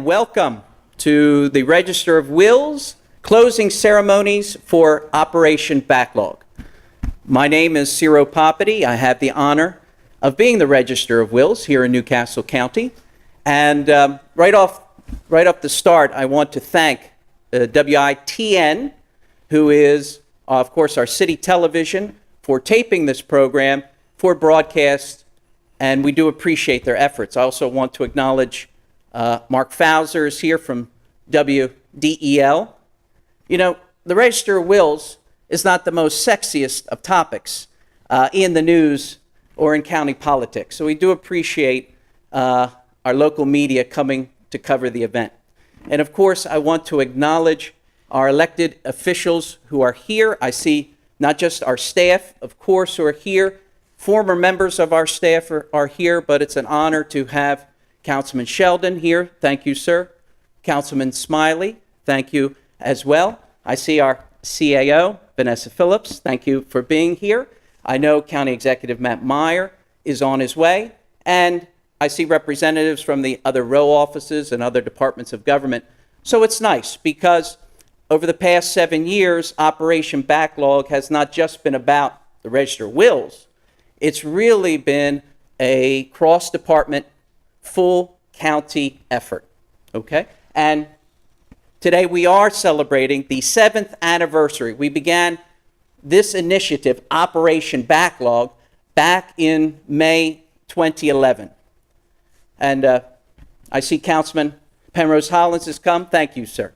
welcome to the Register of Wills closing ceremonies for Operation Backlog. My name is Ciro Poppiti. I have the honor of being the Register of Wills here in Newcastle County. And right off the start, I want to thank WITN, who is, of course, our city television, for taping this program for broadcast, and we do appreciate their efforts. I also want to acknowledge Mark Fowler is here from WDEL. You know, the Register of Wills is not the most sexiest of topics in the news or in county politics, so we do appreciate our local media coming to cover the event. And of course, I want to acknowledge our elected officials who are here. I see not just our staff, of course, who are here. Former members of our staff are here, but it's an honor to have Councilman Sheldon here. Thank you, sir. Councilman Smiley, thank you as well. I see our CAO, Vanessa Phillips. Thank you for being here. I know County Executive Matt Meyer is on his way, and I see representatives from the other row offices and other departments of government. So it's nice because over the past 7 years, Operation Backlog has not just been about the Register of Wills. It's really been a cross-department, full county effort, okay? And today we are celebrating the 7th anniversary. We began this initiative, Operation Backlog, back in May 2011. And I see Councilman Penrose Hollins has come. Thank you, sir.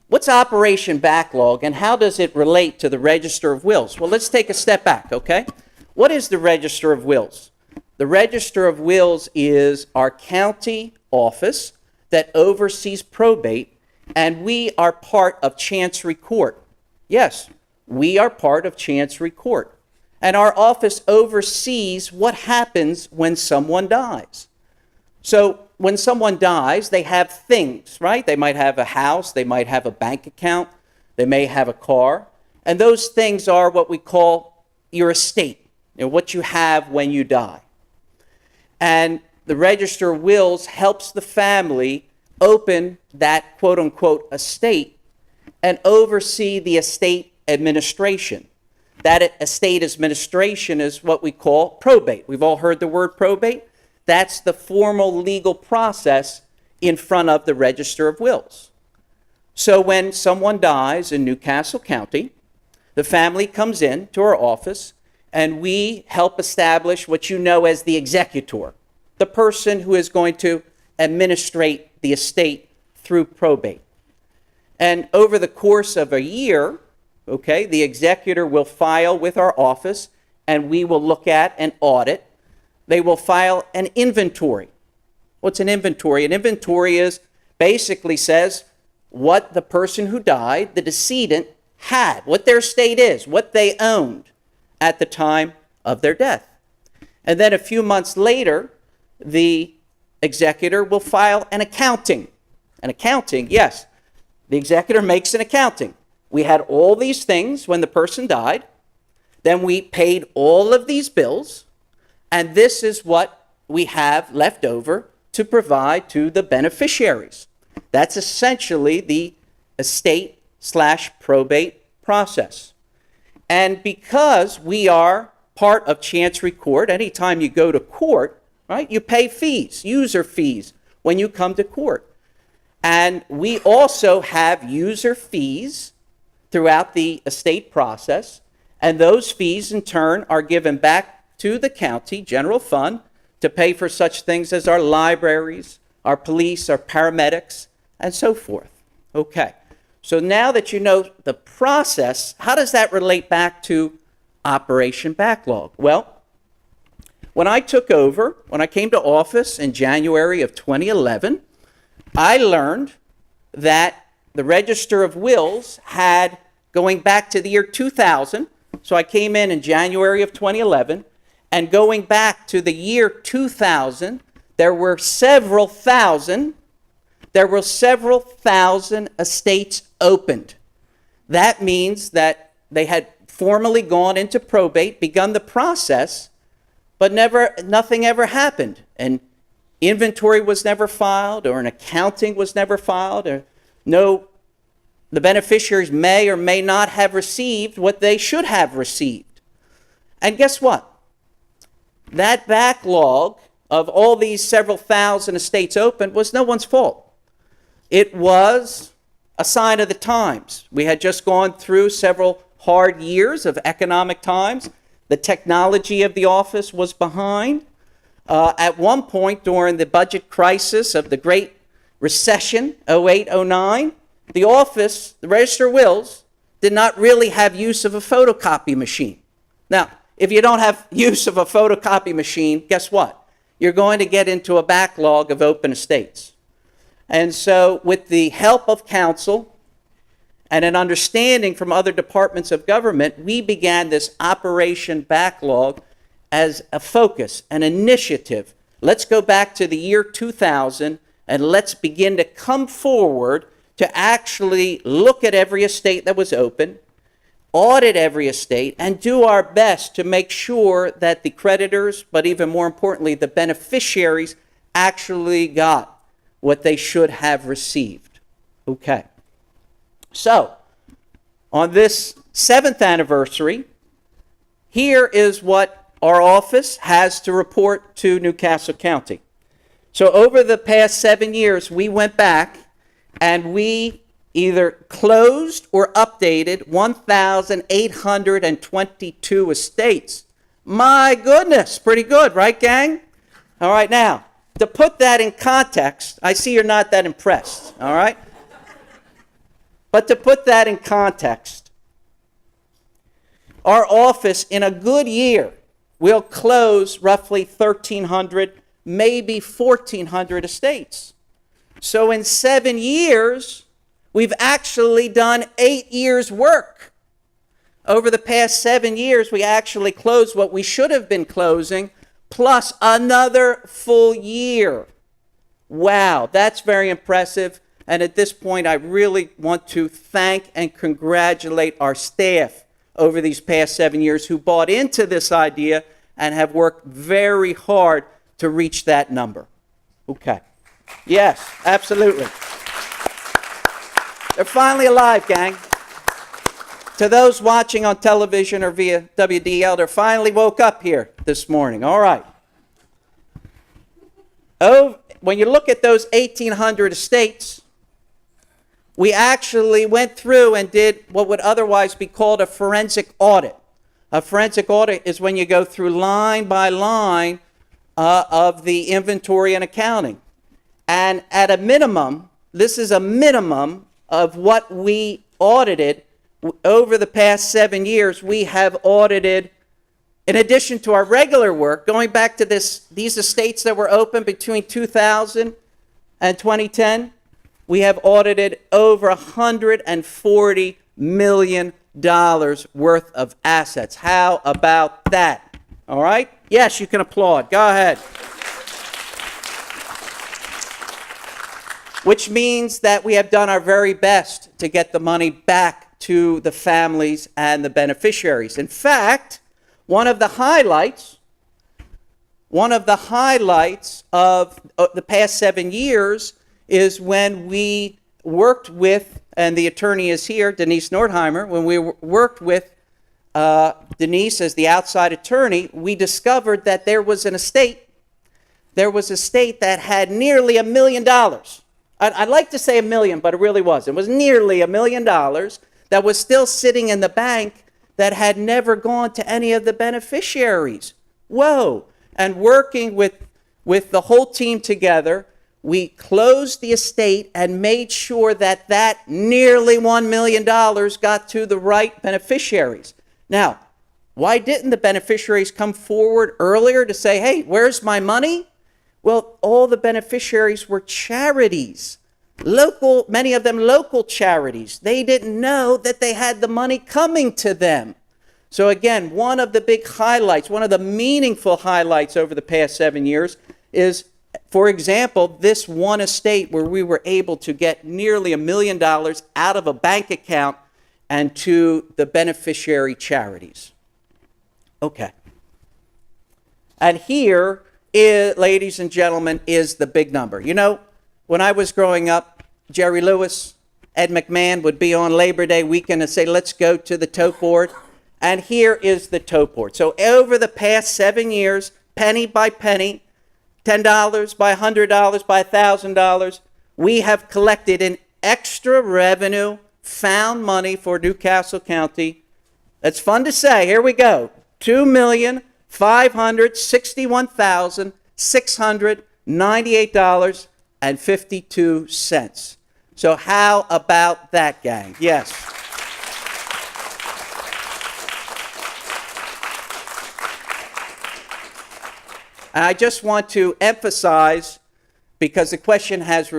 What's Operation Backlog and how does it relate to the Register of Wills? Well, let's take a step back, okay? What is the Register of Wills? The Register of Wills is our county office that oversees probate, and we are part of Chancery Court. Yes, we are part of Chancery Court. And our office oversees what happens when someone dies. So when someone dies, they have things, right? They might have a house, they might have a bank account, they may have a car. And those things are what we call your estate, you know, what you have when you die. And the Register of Wills helps the family open that quote-unquote estate and oversee the estate administration. That estate administration is what we call probate. We've all heard the word probate. That's the formal legal process in front of the Register of Wills. So when someone dies in Newcastle County, the family comes in to our office and we help establish what you know as the executor, the person who is going to administrate the estate through probate. And over the course of a year, okay, the executor will file with our office and we will look at and audit. They will file an inventory. What's an inventory? An inventory is basically says what the person who died, the decedent, had, what their estate is, what they owned at the time of their death. And then a few months later, the executor will file an accounting. An accounting, yes, the executor makes an accounting. We had all these things when the person died, then we paid all of these bills, and this is what we have left over to provide to the beneficiaries. That's essentially the estate/probate process. And because we are part of Chancery Court, anytime you go to court, right, you pay fees, user fees, when you come to court. And we also have user fees throughout the estate process, and those fees in turn are given back to the county general fund to pay for such things as our libraries, our police, our paramedics, and so forth. Okay, so now that you know the process, how does that relate back to Operation Backlog? Well, when I took over, when I came to office in January of 2011, I learned that the Register of Wills had, going back to the year 2000, so I came in January of 2011, and going back to the year 2000, there were several thousand estates opened. That means that they had formally gone into probate, begun the process, but nothing ever happened. And inventory was never filed, or an accounting was never filed, or the beneficiaries may or may not have received what they should have received. And guess what? That backlog of all these several thousand estates open was no one's fault. It was a sign of the times. We had just gone through several hard years of economic times. The technology of the office was behind. At one point during the budget crisis of the Great Recession, 08, 09, the office, the Register of Wills, did not really have use of a photocopy machine. Now, if you don't have use of a photocopy machine, guess what? You're going to get into a backlog of open estates. And so with the help of counsel and an understanding from other departments of government, we began this Operation Backlog as a focus, an initiative. Let's go back to the year 2000 and let's begin to come forward to actually look at every estate that was open, audit every estate, and do our best to make sure that the creditors, but even more importantly, the beneficiaries, actually got what they should have received. Okay. So, on this 7th anniversary, here is what our office has to report to Newcastle County. So over the past 7 years, we went back and we either closed or updated 1,822 estates. My goodness, pretty good, right, gang? All right, now, to put that in context, I see you're not that impressed, all right? But to put that in context, our office in a good year will close roughly 1,300, maybe 1,400 estates. So in 7 years, we've actually done 8 years' work. Over the past 7 years, we actually closed what we should have been closing, plus another full year. Wow, that's very impressive. And at this point, I really want to thank and congratulate our staff over these past 7 years who bought into this idea and have worked very hard to reach that number. Okay. Yes, absolutely. They're finally alive, gang. To those watching on television or via WDL, they finally woke up here this morning. All right. Oh, when you look at those 1,800 estates, we actually went through and did what would otherwise be called a forensic audit. A forensic audit is when you go through line by line of the inventory and accounting. And at a minimum, this is a minimum of what we audited over the past 7 years. We have audited, in addition to our regular work, going back to these estates that were open between 2000 and 2010, we have audited over $140 million worth of assets. How about that? All right? Yes, you can applaud. Go ahead. Which means that we have done our very best to get the money back to the families and the beneficiaries. In fact, one of the highlights of the past 7 years is when we worked with, and the attorney is here, Denise Nordheimer, when we worked with Denise as the outside attorney, we discovered that there was an estate that had nearly $1 million. I'd like to say $1 million, but it really wasn't. It was nearly $1 million that was still sitting in the bank that had never gone to any of the beneficiaries. Whoa. And working with the whole team together, we closed the estate and made sure that that nearly $1 million got to the right beneficiaries. Now, why didn't the beneficiaries come forward earlier to say, hey, where's my money? Well, all the beneficiaries were charities, many of them local charities. They didn't know that they had the money coming to them. So again, one of the big highlights, one of the meaningful highlights over the past 7 years is, for example, this one estate where we were able to get nearly $1 million out of a bank account and to the beneficiary charities. Okay. And here ladies and gentlemen, is the big number. You know, when I was growing up, Jerry Lewis, Ed McMahon would be on Labor Day weekend and say, let's go to the tote board. And here is the tote board. So over the past 7 years, penny by penny, $10 by $100 by $1,000, we have collected in extra revenue, found money for Newcastle County. That's fun to say. Here we go. $2,561,698.52. So how about that, gang? Yes. I just want to emphasize, because the question has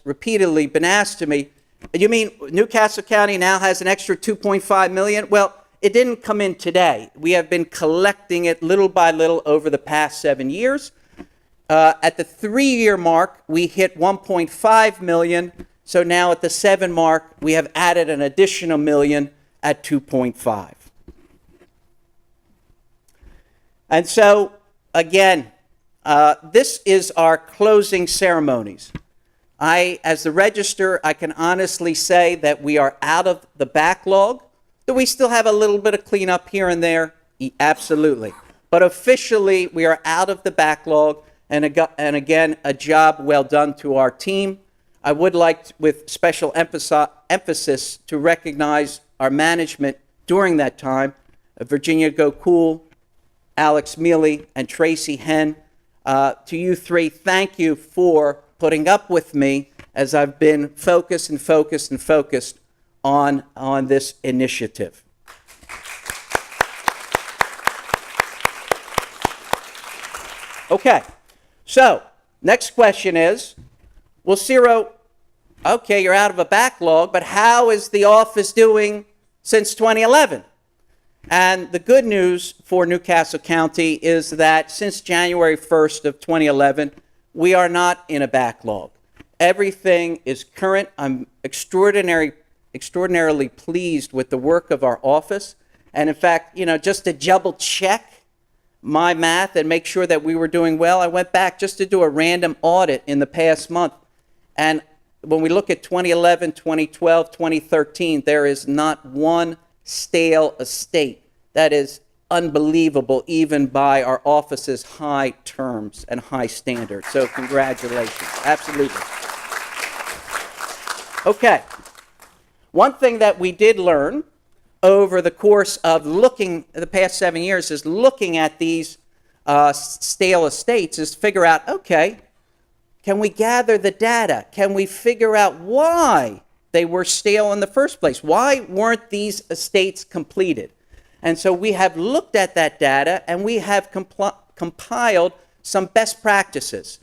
repeatedly been asked to me, you mean Newcastle County now has an extra $2.5 million? Well, it didn't come in today. We have been collecting it little by little over the past 7 years. At the 3-year mark, we hit $1.5 million. So now at the 7 mark, we have added an additional million at 2.5. And so, again, this is our closing ceremonies. As the register, I can honestly say that we are out of the backlog. Do we still have a little bit of cleanup here and there? Absolutely. But officially, we are out of the backlog, and again, a job well done to our team. I would like, with special emphasis, to recognize our management during that time, Virginia Gokul, Alex Mealy, and Tracy Henn. To you three, thank you for putting up with me as I've been focused on this initiative. Okay, so next question is, well, Ciro, okay, you're out of a backlog, but how is the office doing since 2011? And the good news for Newcastle County is that since January 1st of 2011, we are not in a backlog. Everything is current. I'm extraordinarily pleased with the work of our office. And in fact, you know, just to double check my math and make sure that we were doing well, I went back just to do a random audit in the past month. And when we look at 2011, 2012, 2013, there is not one stale estate. That is unbelievable, even by our office's high terms and high standards. So congratulations. Absolutely. Okay. One thing that we did learn over the course of the past 7 years is looking at these stale estates is figure out, okay, can we gather the data? Can we figure out why they were stale in the first place? Why weren't these estates completed? And so we have looked at that data and we have compiled some best practices.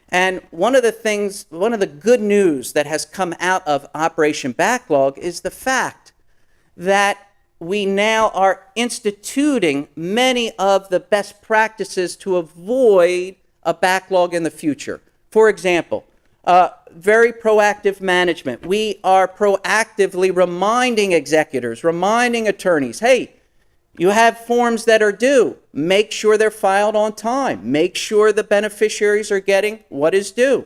And one of the good news that has come out of Operation Backlog is the fact that we now are instituting many of the best practices to avoid a backlog in the future. For example, very proactive management. We are proactively reminding executors, reminding attorneys, hey, you have forms that are due. Make sure they're filed on time. Make sure the beneficiaries are getting what is due.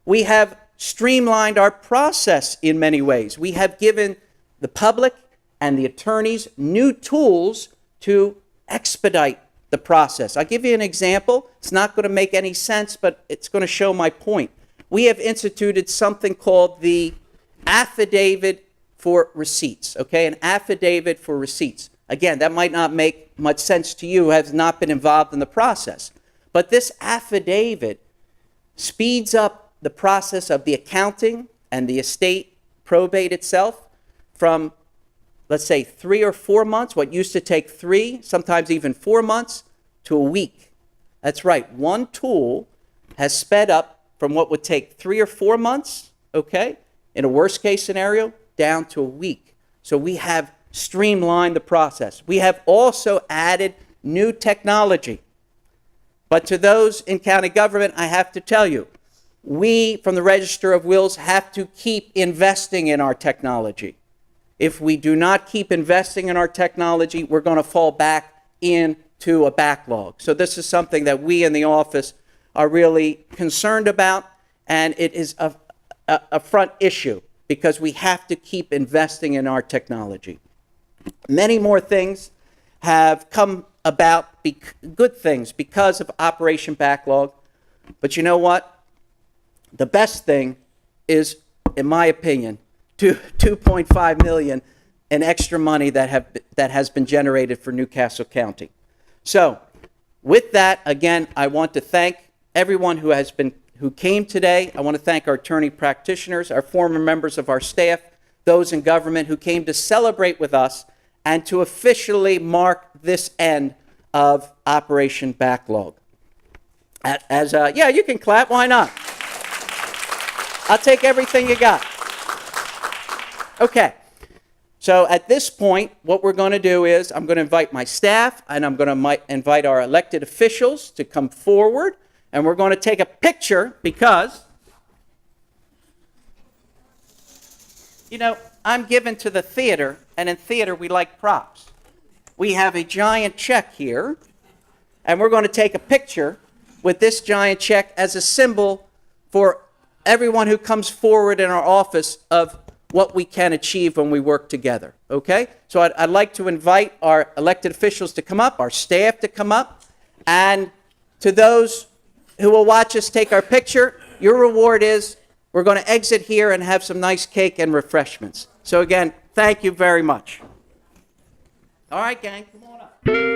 We have streamlined our process in many ways. We have given the public and the attorneys new tools to expedite the process. I'll give you an example. It's not going to make any sense, but it's going to show my point. We have instituted something called the affidavit for receipts, okay? An affidavit for receipts. Again, that might not make much sense to you who has not been involved in the process. But this affidavit speeds up the process of the accounting and the estate probate itself from, let's say, 3 or 4 months, what used to take 3, sometimes even 4 months, to a week. That's right. One tool has sped up from what would take 3 or 4 months, okay, in a worst case scenario, down to a week. So we have streamlined the process. We have also added new technology. But to those in county government, I have to tell you, we from the Register of Wills have to keep investing in our technology. If we do not keep investing in our technology, we're going to fall back in to a backlog. So this is something that we in the office are really concerned about, and it is a front issue because we have to keep investing in our technology. Many more things have come about, good things, because of Operation Backlog. But you know what? The best thing is, in my opinion, $2.5 million in extra money that has been generated for Newcastle County. So, with that, again, I want to thank everyone who came today. I want to thank our attorney practitioners, our former members of our staff, those in government who came to celebrate with us and to officially mark this end of Operation Backlog. Yeah, you can clap. Why not? I'll take everything you got. Okay. So at this point, what we're going to do is I'm going to invite my staff and I'm going to invite our elected officials to come forward, and we're going to take a picture because, you know, I'm given to the theater, and in theater we like props. We have a giant check here, and we're going to take a picture with this giant check as a symbol for everyone who comes forward in our office of what we can achieve when we work together, okay? So I'd like to invite our elected officials to come up, our staff to come up, and to those who will watch us take our picture, your reward is we're going to exit here and have some nice cake and refreshments. So again, thank you very much. All right, gang, come on up.